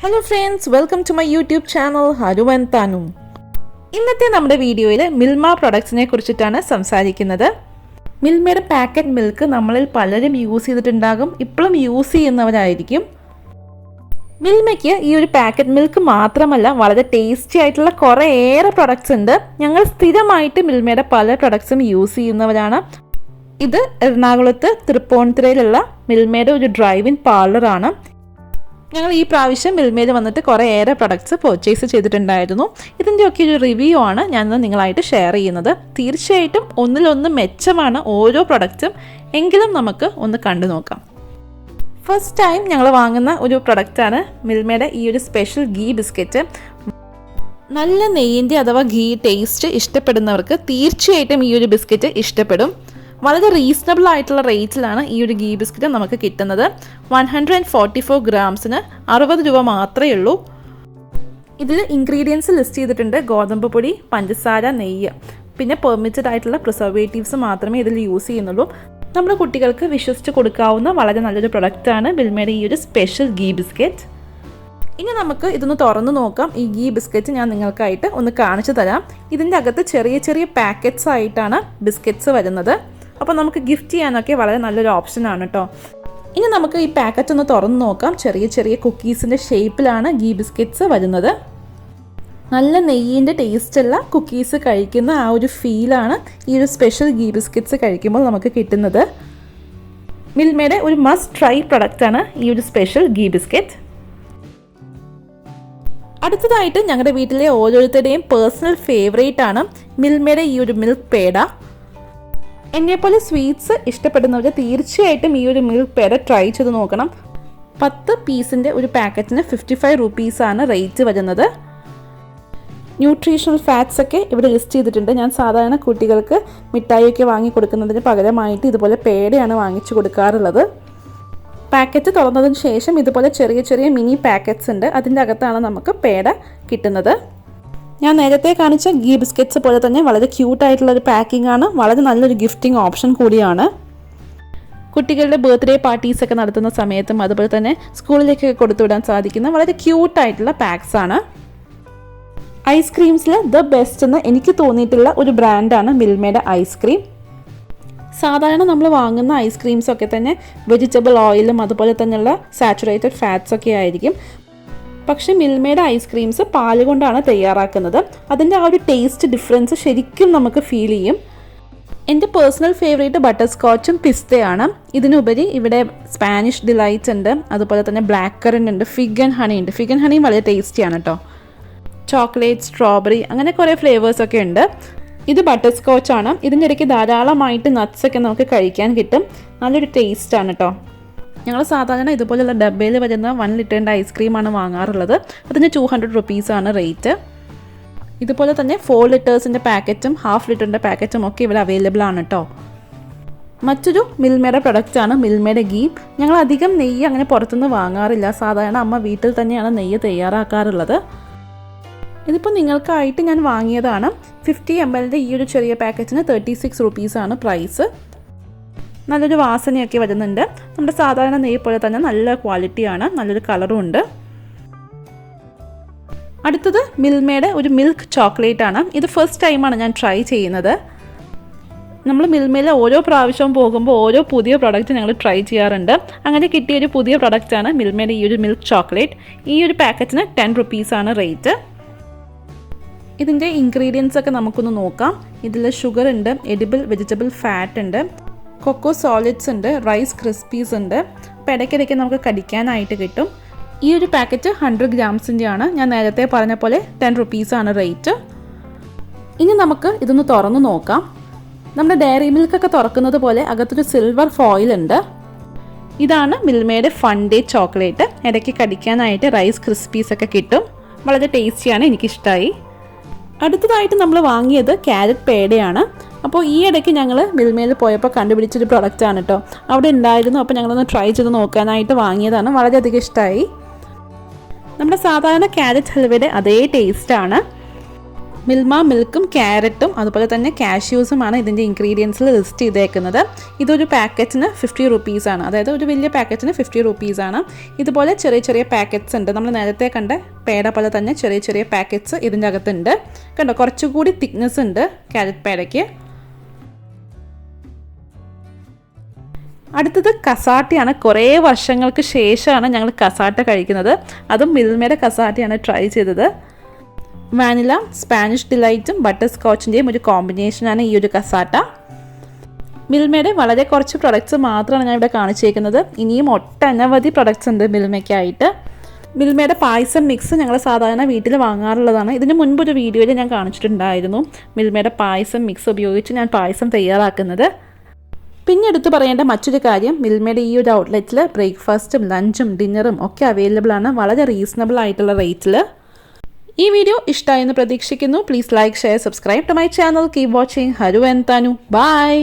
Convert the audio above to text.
Hello friends, welcome to my YouTube channel Irumpanam. ഇന്നത്തെ നമ്മുടെ വീഡിയോയിൽ മിൽമ പ്രൊഡക്ട്സിനെ കുറിച്ചിട്ടാണ് സംസാരിക്കുന്നത്. മിൽമയുടെ പാക്കറ്റ് മിൽക്ക് നമ്മളിൽ പലരും യൂസ് ചെയ്തിട്ടുണ്ടാകും, ഇപ്പോഴും യൂസ് ചെയ്യുന്നവരായിരിക്കും. മിൽമയ്ക്ക് ഈ ഒരു പാക്കറ്റ് മിൽക്ക് മാത്രമല്ല വളരെ ടേസ്റ്റി ആയിട്ടുള്ള കുറേയേറെ പ്രൊഡക്ട്സ് ഉണ്ട്. ഞങ്ങൾ സ്ഥിരമായിട്ട് മിൽമയുടെ പല പ്രൊഡക്ട്സും യൂസ് ചെയ്യുന്നവരാണ്. ഇത് എറണാകുളത്ത് തൃപ്പൂണിത്തുറയിലുള്ള മിൽമയുടെ ഒരു ഡ്രൈവ് ഇൻ പാർലർ ആണ്. ഞങ്ങൾ ഈ പ്രാവശ്യം മിൽമയിൽ വന്നിട്ട് കുറേയേറെ പ്രൊഡക്ട്സ് പർച്ചേസ് ചെയ്തിട്ടുണ്ടായിരുന്നു. ഇതിൻ്റെയൊക്കെ ഒരു റിവ്യൂ ആണ് ഞാനിന്ന് നിങ്ങളായിട്ട് ഷെയർ ചെയ്യുന്നത്. തീർച്ചയായിട്ടും ഒന്നിലൊന്ന് മെച്ചമാണ് ഓരോ പ്രൊഡക്റ്റും, എങ്കിലും നമുക്ക് ഒന്ന് കണ്ടു നോക്കാം. ഫസ്റ്റ് ടൈം ഞങ്ങൾ വാങ്ങുന്ന ഒരു പ്രൊഡക്റ്റാണ് മിൽമയുടെ ഈ ഒരു സ്പെഷ്യൽ ഗീ ബിസ്ക്കറ്റ്. നല്ല നെയ്യിൻ്റെ അഥവാ ഗീ ടേസ്റ്റ് ഇഷ്ടപ്പെടുന്നവർക്ക് തീർച്ചയായിട്ടും ഈ ഒരു ബിസ്ക്കറ്റ് ഇഷ്ടപ്പെടും. വളരെ റീസണബിൾ ആയിട്ടുള്ള റേറ്റിലാണ് ഈ ഒരു ഗീ ബിസ്ക്കറ്റ് നമുക്ക് കിട്ടുന്നത്. 144 ഗ്രാംസിന് 60 രൂപ മാത്രമേ ഉള്ളൂ. ഇതിൽ ഇൻഗ്രീഡിയൻസ് ലിസ്റ്റ് ചെയ്തിട്ടുണ്ട്: ഗോതമ്പ് പൊടി, പഞ്ചസാര, നെയ്യ്, പിന്നെ പെർമിറ്റഡ് ആയിട്ടുള്ള പ്രിസർവേറ്റീവ്സ് മാത്രമേ ഇതിൽ യൂസ് ചെയ്യുന്നുള്ളൂ. നമ്മുടെ കുട്ടികൾക്ക് വിശ്വസിച്ച് കൊടുക്കാവുന്ന വളരെ നല്ലൊരു പ്രൊഡക്റ്റാണ് മിൽമയുടെ ഈ ഒരു സ്പെഷ്യൽ ഗീ ബിസ്ക്കറ്റ്. ഇനി നമുക്ക് ഇതൊന്ന് തുറന്നു നോക്കാം. ഈ ഗീ ബിസ്ക്കറ്റ് ഞാൻ നിങ്ങൾക്കായിട്ട് ഒന്ന് കാണിച്ചു തരാം. ഇതിൻ്റെ അകത്ത് ചെറിയ ചെറിയ പാക്കറ്റ്സ് ആയിട്ടാണ് ബിസ്ക്കറ്റ്സ് വരുന്നത്. അപ്പോൾ നമുക്ക് ഗിഫ്റ്റ് ചെയ്യാനൊക്കെ വളരെ നല്ലൊരു ഓപ്ഷനാണ് കേട്ടോ. ഇനി നമുക്ക് ഈ പാക്കറ്റ് ഒന്ന് തുറന്ന് നോക്കാം. ചെറിയ ചെറിയ കുക്കീസിൻ്റെ ഷേപ്പിലാണ് ഗീ ബിസ്ക്കറ്റ്സ് വരുന്നത്. നല്ല നെയ്യിൻ്റെ ടേസ്റ്റുള്ള കുക്കീസ് കഴിക്കുന്ന ആ ഒരു ഫീലാണ് ഈ ഒരു സ്പെഷ്യൽ ഗീ ബിസ്ക്കറ്റ്സ് കഴിക്കുമ്പോൾ നമുക്ക് കിട്ടുന്നത്. മിൽമയുടെ ഒരു മസ്റ്റ് ട്രൈ പ്രൊഡക്റ്റാണ് ഈ ഒരു സ്പെഷ്യൽ ഗീ ബിസ്ക്കറ്റ്. അടുത്തതായിട്ട് ഞങ്ങളുടെ വീട്ടിലെ ഓരോരുത്തരുടെയും പേഴ്സണൽ ഫേവറേറ്റ് ആണ് മിൽമയുടെ ഈ ഒരു മിൽക്ക് പേട. എന്നെപ്പോലെ സ്വീറ്റ്സ് ഇഷ്ടപ്പെടുന്നവർ തീർച്ചയായിട്ടും ഈ ഒരു മിൽക്ക് പേട ട്രൈ ചെയ്ത് നോക്കണം. 10 പീസിൻ്റെ ഒരു പാക്കറ്റിന് 55 റുപ്പീസാണ് റേറ്റ് വരുന്നത്. ന്യൂട്രീഷണൽ ഫാറ്റ്സ് ഒക്കെ ഇവിടെ ലിസ്റ്റ് ചെയ്തിട്ടുണ്ട്. ഞാൻ സാധാരണ കുട്ടികൾക്ക് മിഠായിയൊക്കെ വാങ്ങി കൊടുക്കുന്നതിന് പകരമായിട്ട് ഇതുപോലെ പേടയാണ് വാങ്ങിച്ചു കൊടുക്കാറുള്ളത്. പാക്കറ്റ് തുറന്നതിന് ശേഷം ഇതുപോലെ ചെറിയ ചെറിയ മിനി പാക്കറ്റ്സ് ഉണ്ട്. അതിൻ്റെ അകത്താണ് നമുക്ക് പേട കിട്ടുന്നത്. ഞാൻ നേരത്തെ കാണിച്ച ഗീ ബിസ്ക്കറ്റ്സ് പോലെ തന്നെ വളരെ ക്യൂട്ടായിട്ടുള്ളൊരു പാക്കിംഗ് ആണ്. വളരെ നല്ലൊരു ഗിഫ്റ്റിംഗ് ഓപ്ഷൻ കൂടിയാണ്. കുട്ടികളുടെ ബർത്ത്ഡേ പാർട്ടീസൊക്കെ നടത്തുന്ന സമയത്തും അതുപോലെ തന്നെ സ്കൂളിലേക്കൊക്കെ കൊടുത്തുവിടാൻ സാധിക്കുന്ന വളരെ ക്യൂട്ടായിട്ടുള്ള പാക്സ് ആണ്. ഐസ്ക്രീംസിൽ ദ ബെസ്റ്റ് എന്ന് എനിക്ക് തോന്നിയിട്ടുള്ള ഒരു ബ്രാൻഡാണ് മിൽമയുടെ ഐസ്ക്രീം. സാധാരണ നമ്മൾ വാങ്ങുന്ന ഐസ്ക്രീംസൊക്കെ തന്നെ വെജിറ്റബിൾ ഓയിലും അതുപോലെ തന്നെയുള്ള സാച്ചുറേറ്റഡ് ഫാറ്റ്സ് ഒക്കെ ആയിരിക്കും. പക്ഷേ മിൽമയുടെ ഐസ്ക്രീംസ് പാല് കൊണ്ടാണ് തയ്യാറാക്കുന്നത്. അതിൻ്റെ ആ ഒരു ടേസ്റ്റ് ഡിഫറൻസ് ശരിക്കും നമുക്ക് ഫീൽ ചെയ്യും. എൻ്റെ പേഴ്സണൽ ഫേവറേറ്റ് ബട്ടർ സ്കോച്ചും പിസ്തയാണ്. ഇതിനുപരി ഇവിടെ സ്പാനിഷ് ഡിലൈറ്റ് ഉണ്ട്, അതുപോലെ തന്നെ ബ്ലാക്ക് കറന്റ് ഉണ്ട്, ഫിഗ് ആൻഡ് ഹണി ഉണ്ട്. ഫിഗ് ആൻഡ് ഹണി വളരെ ടേസ്റ്റിയാണ് കേട്ടോ. ചോക്ലേറ്റ്, സ്ട്രോബെറി, അങ്ങനെ കുറേ ഫ്ലേവേഴ്സൊക്കെ ഉണ്ട്. ഇത് ബട്ടർ സ്കോച്ചാണ്. ഇതിൻ്റെ ഇടയ്ക്ക് ധാരാളമായിട്ട് നട്ട്സൊക്കെ നമുക്ക് കഴിക്കാൻ കിട്ടും. നല്ലൊരു ടേസ്റ്റാണ് കേട്ടോ. ഞങ്ങൾ സാധാരണ ഇതുപോലെയുള്ള ഡബ്ബയിൽ വരുന്ന 1 ലിറ്ററിൻ്റെ ഐസ്ക്രീമാണ് വാങ്ങാറുള്ളത്. അതിന് 200 റുപ്പീസാണ് റേറ്റ്. ഇതുപോലെ തന്നെ 4 ലിറ്റേഴ്സിൻ്റെ പാക്കറ്റും 1/2 ലിറ്ററിൻ്റെ പാക്കറ്റും ഒക്കെ ഇവിടെ അവൈലബിൾ ആണ് കേട്ടോ. മറ്റൊരു മിൽമയുടെ പ്രൊഡക്റ്റാണ് മിൽമയുടെ ഗീ. ഞങ്ങൾ അധികം നെയ്യ് അങ്ങനെ പുറത്തുനിന്ന് വാങ്ങാറില്ല. സാധാരണ അമ്മ വീട്ടിൽ തന്നെയാണ് നെയ്യ് തയ്യാറാക്കാറുള്ളത്. ഇതിപ്പോൾ നിങ്ങൾക്കായിട്ട് ഞാൻ വാങ്ങിയതാണ്. 50 ml ഈ ഒരു ചെറിയ പാക്കറ്റിന് 36 റുപ്പീസാണ് പ്രൈസ്. നല്ലൊരു വാസനയൊക്കെ വരുന്നുണ്ട്. നമ്മുടെ സാധാരണ നെയ്യ് പോലെ തന്നെ നല്ല ക്വാളിറ്റിയാണ്, നല്ലൊരു കളറും ഉണ്ട്. അടുത്തത് മിൽമയുടെ ഒരു മിൽക്ക് ചോക്ലേറ്റ് ആണ്. ഇത് ഫസ്റ്റ് ടൈമാണ് ഞാൻ ട്രൈ ചെയ്യുന്നത്. നമ്മൾ മിൽമയിൽ ഓരോ പ്രാവശ്യവും പോകുമ്പോൾ ഓരോ പുതിയ പ്രൊഡക്റ്റ് ഞങ്ങൾ ട്രൈ ചെയ്യാറുണ്ട്. അങ്ങനെ കിട്ടിയൊരു പുതിയ പ്രൊഡക്റ്റാണ് മിൽമയുടെ ഈ ഒരു മിൽക്ക് ചോക്ലേറ്റ്. ഈ ഒരു പാക്കറ്റിന് 10 റുപ്പീസാണ് റേറ്റ്. ഇതിൻ്റെ ഇൻഗ്രീഡിയൻസ് ഒക്കെ നമുക്കൊന്ന് നോക്കാം. ഇതിൽ ഷുഗർ ഉണ്ട്, എഡിബിൾ വെജിറ്റബിൾ ഫാറ്റ് ഉണ്ട്, കൊക്കോ സോളിഡ്സ് ഉണ്ട്, റൈസ് ക്രിസ്പീസ് ഉണ്ട്. അപ്പോൾ ഇടയ്ക്കിടയ്ക്ക് നമുക്ക് കടിക്കാനായിട്ട് കിട്ടും. ഈ ഒരു പാക്കറ്റ് 100 ഗ്രാംസിൻ്റെയാണ്. ഞാൻ നേരത്തെ പറഞ്ഞ പോലെ 10 റുപ്പീസാണ് റേറ്റ്. ഇനി നമുക്ക് ഇതൊന്ന് തുറന്ന് നോക്കാം. നമ്മുടെ ഡയറി മിൽക്കൊക്കെ തുറക്കുന്നത് പോലെ അകത്തൊരു സിൽവർ ഫോയിൽ ഉണ്ട്. ഇതാണ് മിൽമയുടെ ഫൺ ഡേ ചോക്ലേറ്റ്. ഇടയ്ക്ക് കടിക്കാനായിട്ട് റൈസ് ക്രിസ്പീസൊക്കെ കിട്ടും. വളരെ ടേസ്റ്റിയാണ്, എനിക്കിഷ്ടമായി. അടുത്തതായിട്ട് നമ്മൾ വാങ്ങിയത് ക്യാരറ്റ് പേടയാണ്. അപ്പോൾ ഈ ഇടയ്ക്ക് ഞങ്ങൾ മിൽമയിൽ പോയപ്പോൾ കണ്ടുപിടിച്ചൊരു പ്രൊഡക്റ്റാണ് കേട്ടോ. അവിടെ ഉണ്ടായിരുന്നു. അപ്പോൾ ഞങ്ങളൊന്ന് ട്രൈ ചെയ്ത് നോക്കാനായിട്ട് വാങ്ങിയതാണ്. വളരെയധികം ഇഷ്ടമായി. നമ്മുടെ സാധാരണ ക്യാരറ്റ് ഹൽവയുടെ അതേ ടേസ്റ്റാണ്. മിൽമ മിൽക്കും ക്യാരറ്റും അതുപോലെ തന്നെ കാഷ്യൂസുമാണ് ഇതിൻ്റെ ഇൻഗ്രീഡിയൻസിൽ ലിസ്റ്റ് ചെയ്തേക്കുന്നത്. ഇതൊരു പാക്കറ്റിന് 50 റുപ്പീസാണ്, അതായത് ഒരു വലിയ പാക്കറ്റിന് 50 റുപ്പീസാണ്. ഇതുപോലെ ചെറിയ ചെറിയ പാക്കറ്റ്സ് ഉണ്ട്. നമ്മൾ നേരത്തെ കണ്ട പേട പോലെ തന്നെ ചെറിയ ചെറിയ പാക്കറ്റ്സ് ഇതിൻ്റെ അകത്തുണ്ട്. കണ്ടോ, കുറച്ചുകൂടി തിക്നെസ് ഉണ്ട് ക്യാരറ്റ് പേടയ്ക്ക്. അടുത്തത് കസാട്ടയാണ്. കുറേ വർഷങ്ങൾക്ക് ശേഷമാണ് ഞങ്ങൾ കസാട്ട കഴിക്കുന്നത്. അതും മിൽമയുടെ കസാട്ടയാണ് ട്രൈ ചെയ്തത്. വാനില, സ്പാനിഷ് ഡിലൈറ്റും ബട്ടർ സ്കോച്ചിൻ്റെയും ഒരു കോമ്പിനേഷനാണ് ഈ ഒരു കസാട്ട. മിൽമയുടെ വളരെ കുറച്ച് പ്രൊഡക്ട്സ് മാത്രമാണ് ഞാൻ ഇവിടെ കാണിച്ചേക്കുന്നത്. ഇനിയും ഒട്ടനവധി പ്രൊഡക്ട്സ് ഉണ്ട് മിൽമയ്ക്കായിട്ട്. മിൽമയുടെ പായസം മിക്സ് ഞങ്ങൾ സാധാരണ വീട്ടിൽ വാങ്ങാറുള്ളതാണ്. ഇതിന് മുൻപൊരു വീഡിയോയിൽ ഞാൻ കാണിച്ചിട്ടുണ്ടായിരുന്നു മിൽമയുടെ പായസം മിക്സ് ഉപയോഗിച്ച് ഞാൻ പായസം തയ്യാറാക്കുന്നത്. പിന്നെ എടുത്തു പറയേണ്ട മറ്റൊരു കാര്യം, മിൽമയുടെ ഈ ഒരു ഔട്ട്ലെറ്റിൽ ബ്രേക്ക്ഫാസ്റ്റും ലഞ്ചും ഡിന്നറും ഒക്കെ അവൈലബിൾ ആണ്, വളരെ റീസണബിൾ ആയിട്ടുള്ള റേറ്റിൽ. ഈ വീഡിയോ ഇഷ്ടമായെന്ന് പ്രതീക്ഷിക്കുന്നു. Please like, share, subscribe to my channel. Keep watching. Haru and Thanu. By.